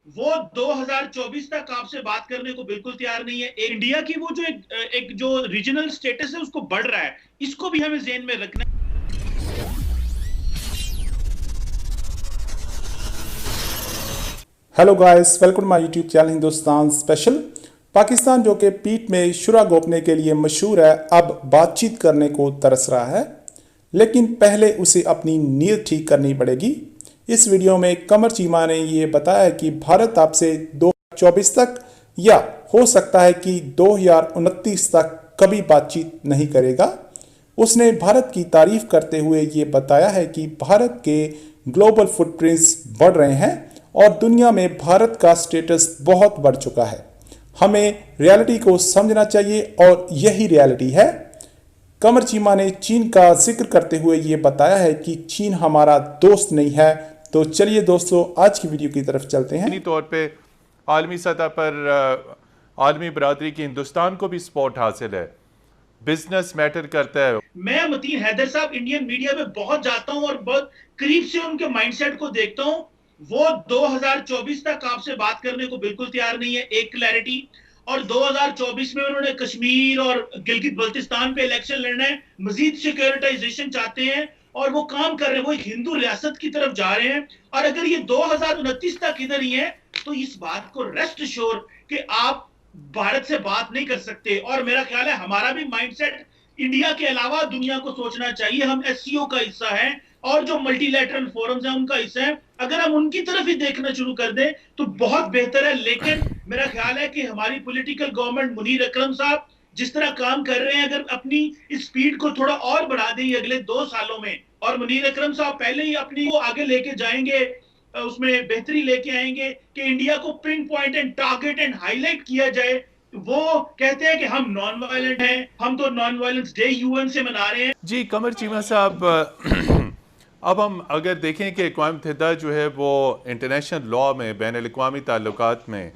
वो 2024 तक आपसे बात करने को बिल्कुल तैयार नहीं है। इंडिया की वो जो एक जो रीजनल स्टेटस है उसको बढ़ रहा है, इसको भी हमें ज़हन में रखना है। Hello guys, welcome to my YouTube channel Hindustan special. Pakistan जो कि पीठ में शुरा गोपने के लिए मशहूर है, अब बातचीत करने को तरस रहा है, लेकिन पहले उसे अपनी नीयत ठीक करनी पड़ेगी। इस वीडियो में कमर चीमा ने ये बताया कि भारत आपसे 2024 तक या हो सकता है कि 2029 तक कभी बातचीत नहीं करेगा। उसने भारत की तारीफ करते हुए ये बताया है कि भारत के ग्लोबल फुटप्रिंट्स बढ़ रहे हैं और दुनिया में भारत का स्टेटस बहुत बढ़ चुका है। हमें रियलिटी को समझना चाहिए और यही रियलिटी है। कमर चीमा ने चीन का जिक्र करते हुए ये बताया है कि चीन हमारा दोस्त नहीं है। तो चलिए दोस्तों, आज की वीडियो की तरफ चलते हैं। तौर पे आलमी सतह पर आलमी बरादरी की हिंदुस्तान को भी सपोर्ट हासिल है, बिजनेस मैटर करता है। मैं मतीन हैदर साहब इंडियन मीडिया में बहुत जाता हूं और बहुत करीब से उनके माइंडसेट को देखता हूं। वो 2024 तक आपसे बात करने को बिल्कुल तैयार नहीं है, एक क्लैरिटी। और 2024 में उन्होंने कश्मीर और गिलगित बल्तिस्तान पे इलेक्शन लड़ना है, मजीद सिक्योरिटाइजेशन चाहते हैं और वो काम कर रहे हैं, वो एक हिंदू रियासत की तरफ जा रहे हैं। और अगर ये 2029 तक इधर ही है तो इस बात को रेस्ट श्योर कि आप भारत से बात नहीं कर सकते। और मेरा ख्याल है हमारा भी माइंडसेट इंडिया के अलावा दुनिया को सोचना चाहिए। हम एससीओ का हिस्सा हैं और जो मल्टीलैटरल फोरम्स हैं उनका हिस्सा है। अगर हम उनकी तरफ ही देखना शुरू कर दें तो बहुत बेहतर है। लेकिन मेरा ख्याल है कि हमारी पॉलिटिकल गवर्नमेंट मुनीर अकरम साहब जिस तरह काम कर रहे हैं, अगर अपनी इस स्पीड को थोड़ा और बढ़ा दें अगले 2 सालों में, और मुनीर अकरम साहब पहले ही अपनी को आगे लेके जाएंगे, उसमें बेहतरी लेके आएंगे कि इंडिया को pin point and target and highlight किया जाए। वो कहते हैं कि हम नॉन वायलेंट हैं, हम तो नॉन वायलेंस डे यूएन से मना रहे हैं। जी कमर चीमा साहब, अब हम अगर देखें कि अक़वाम मुत्तहिदा जो है वो इंटरनेशनल लॉ में, बैन अल-अक़वामी ताल्लुकात में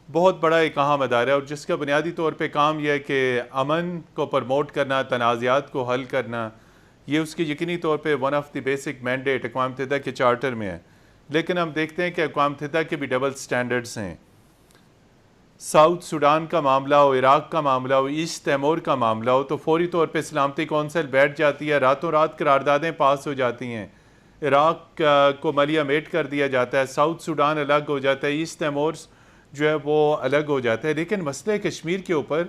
बहुत बड़ा एक अहम अदारा है और जिसका बुनियादी तौर पे काम यह है कि अमन को प्रमोट करना, तनाज़ात को हल करना, ये उसकी यकीनी तौर पे one of the basic mandate अक़वाम मुत्तहिदा के चार्टर में है। लेकिन हम देखते हैं कि अक़वाम मुत्तहिदा के भी डबल स्टैंडर्ड्स हैं। साउथ सूडान का मामला हो, इराक़ का मामला हो, ईस्ट तैमूर का मामला हो, तो फौरी तौर पे सलामती कौंसिल बैठ जाती है, रातों रात करारदादें पास हो जाती हैं। इराक़ को मलिया मेट कर दिया जाता है, साउथ सूडान अलग हो जाता है, ईस्ट तैमूर जो है वो अलग हो जाता है। लेकिन मसले कश्मीर के ऊपर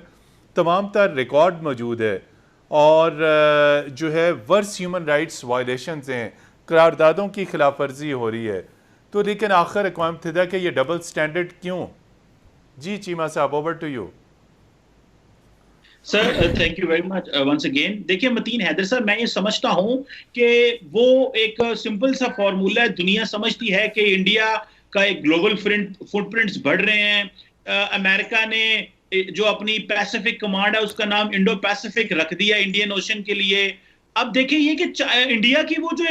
तमाम तर रिकॉर्ड मौजूद है और जो है वर्स ह्यूमन राइट्स वायलेशंस हैं, करारदादों की खिलाफ वर्जी हो रही है। तो लेकिन आखिर अक़वाम मुत्तहिदा के ये डबल स्टैंडर्ड क्यों? जी चीमा साहब, over to you. Sir thank you very much once again. देखिए मतीन हैदर सर, मैं ये समझता हूं कि वो एक सिंपल सा फॉर्मूला है। दुनिया समझती है कि इंडिया का एक ग्लोबल फुटप्रिंट्स बढ़ रहे हैं। अमेरिका ने जो अपनी पैसिफिक कमांड है उसका नाम इंडो पैसिफिक रख दिया इंडियन ओशन के लिए। अब देखिए ये कि इंडिया की वो जो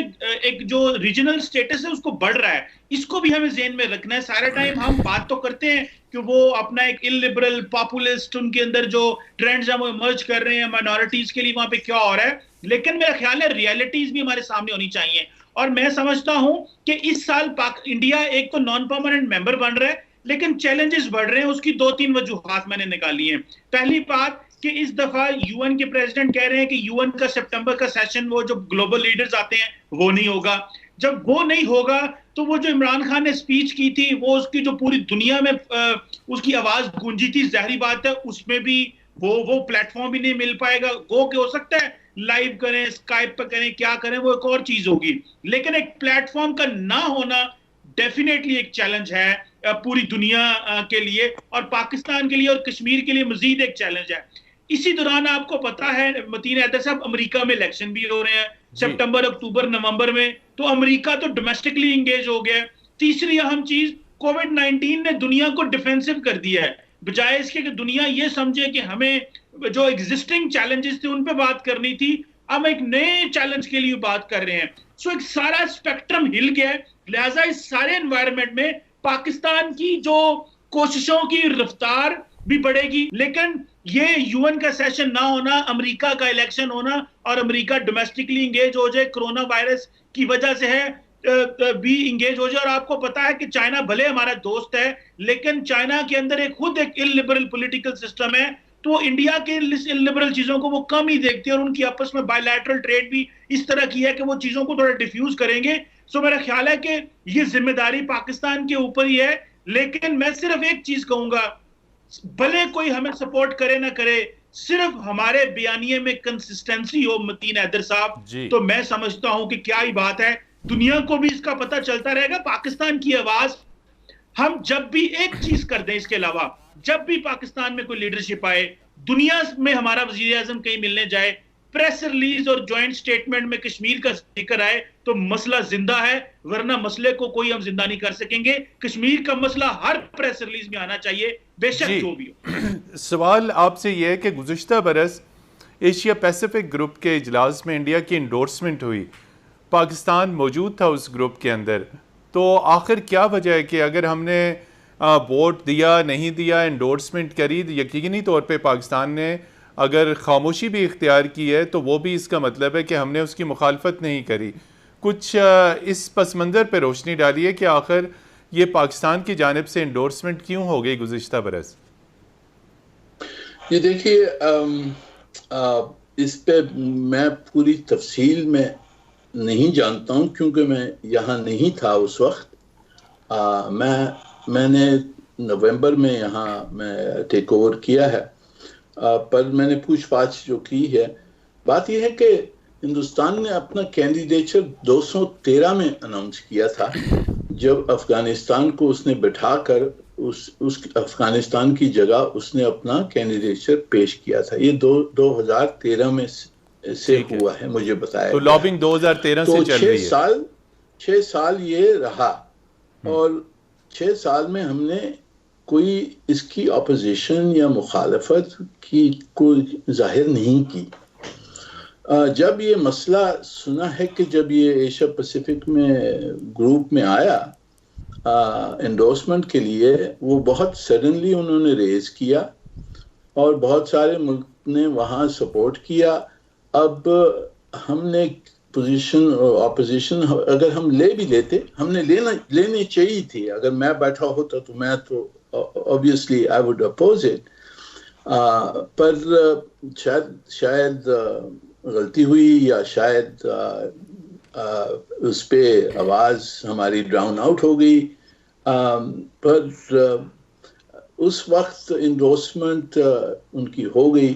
एक जो रीजनल स्टेटस है उसको बढ़ रहा है, इसको भी हमें ज़हन में रखना है। सारा टाइम हम बात तो करते हैं कि वो अपना एक इलिबरल पॉपुलिस्ट, उनके अंदर जो ट्रेंड्स हैं वो इमर्ज कर रहे हैं, माइनॉरिटीज के लिए वहां पे क्या हो रहा है, लेकिन मेरा ख्याल है रियलिटीज भी हमारे सामने होनी चाहिए। और मैं समझता हूं कि इस साल इंडिया एक तो नॉन परमानेंट मेंबर बन रहा है, लेकिन चैलेंजेस बढ़ रहे हैं। उसकी 2-3 वजूहात मैंने निकाली हैं। पहली बात कि इस दफा यूएन के प्रेसिडेंट कह रहे हैं कि यूएन का सितंबर का सेशन, वो जो ग्लोबल लीडर्स आते हैं, वो नहीं होगा। जब वो नहीं होगा तो वो जो इमरान खान ने स्पीच की थी, वो उसकी जो पूरी दुनिया में उसकी आवाज गूंजी थी, जाहिर बात है उसमें भी वो प्लेटफॉर्म भी नहीं मिल पाएगा। गो के हो सकता है लाइव करें, स्काइप पर करें, क्या करें, वो एक और चीज होगी, लेकिन एक प्लेटफॉर्म का ना होना डेफिनेटली एक चैलेंज है पूरी दुनिया के लिए, और पाकिस्तान के लिए और कश्मीर के लिए मजीद एक चैलेंज है। इसी दौरान आपको पता है मतीन हैदर साहब, अमेरिका में इलेक्शन भी हो रहे हैं सितंबर, अक्टूबर, नवंबर में। तो अमेरिका तो डोमेस्टिकली इंगेज हो गया। तीसरी अहम चीज, कोविड-19 ने दुनिया को डिफेंसिव कर दिया है, बजाय इसके कि दुनिया ये समझे कि हमें जो एग्जिस्टिंग चैलेंजेस थे उन पे बात करनी थी, हम एक नए चैलेंज के लिए बात कर रहे हैं। सो एक सारा स्पेक्ट्रम हिल गया है। लिहाजा इस सारे एनवायरनमेंट में पाकिस्तान की जो कोशिशों की रफ्तार भी बढ़ेगी, लेकिन ये यूएन का सेशन ना होना, अमेरिका का इलेक्शन होना और अमेरिका डोमेस्टिकली इंगेज हो जाए, कोरोना वायरस की वजह से है, भी इंगेज हो जाए। और आपको पता है कि चाइना भले हमारा दोस्त है, लेकिन चाइना के अंदर खुद एक इलिबरल पॉलिटिकल सिस्टम है, तो इंडिया के इलिबरल चीजों को वो कम ही देखते हैं, और उनकी आपस में बायलैटरल ट्रेड भी इस तरह की है कि वो चीजों को थोड़ा डिफ्यूज करेंगे। सो मेरा ख्याल है कि ये जिम्मेदारी पाकिस्तान के ऊपर ही है। लेकिन मैं सिर्फ एक चीज कहूंगा, भले कोई हमें सपोर्ट करे ना करे, सिर्फ हमारे बयानिए में कंसिस्टेंसी हो मतीन हैदर साहब, तो मैं समझता हूं कि क्या ही बात है। दुनिया को भी इसका पता चलता रहेगा, पाकिस्तान की आवाज हम जब भी एक चीज कर दें, इसके अलावा जब भी पाकिस्तान में कोई लीडरशिप आए, दुनिया में हमारा वजीर आजम कहीं मिलने जाए, प्रेस रिलीज और ज्वाइंट स्टेटमेंट में कश्मीर का जिक्र आए, तो मसला जिंदा है, वरना मसले को कोई हम जिंदा नहीं कर सकेंगे। कश्मीर का मसला हर प्रेस रिलीज में आना चाहिए, बेशक जो भी हो। सवाल आपसे यह है कि गुज़िश्ता बरस एशिया पैसिफिक ग्रुप के इजलास में इंडिया की इंडोर्समेंट हुई, पाकिस्तान मौजूद था उस ग्रुप के अंदर, तो आखिर क्या वजह है कि अगर हमने वोट दिया नहीं दिया, इंडोर्समेंट करी, यकीनी तौर पे पाकिस्तान ने अगर खामोशी भी इख्तियार की है तो वो भी इसका मतलब है कि हमने उसकी मुखालफत नहीं करी। कुछ इस पस मंज़र पर रोशनी डाली है कि आखिर ये पाकिस्तान की जानिब से इंडोर्समेंट क्यों हो गई गुज़िश्ता बरस? ये देखिए, इस पे मैं पूरी तफसील में नहीं जानता हूँ, क्योंकि मैं यहाँ नहीं था उस वक्त। मैंने नवंबर में यहाँ मैं टेक ओवर किया है, पर मैंने पूछताछ जो की है, बात यह है कि हिंदुस्तान ने अपना कैंडिडेचर 213 में अनाउंस किया था, जब अफगानिस्तान को उसने बिठाकर उस अफगानिस्तान की जगह उसने अपना कैंडिडेचर पेश किया था। ये 2013 में से हुआ है, मुझे बताया। तो लॉबिंग 2013 से चल रही है। 6 साल ये रहा, और 6 साल में हमने कोई इसकी अपोजिशन या मुखालफत की कोई जाहिर नहीं की। जब ये मसला सुना है कि जब ये एशिया पैसिफिक में ग्रुप में आया एंडोर्समेंट के लिए, वो बहुत सडनली उन्होंने रेज किया और बहुत सारे मुल्क ने वहाँ सपोर्ट किया। अब हमने पोजीशन ऑपोजिशन अगर हम ले भी लेते, हमने लेनी चाहिए थी। अगर मैं बैठा होता तो मैं तो obviously I would oppose it, पर शायद गलती हुई, या शायद उस पे आवाज़ हमारी ड्राउन आउट हो गई। पर उस वक्त इंडोर्समेंट उनकी हो गई।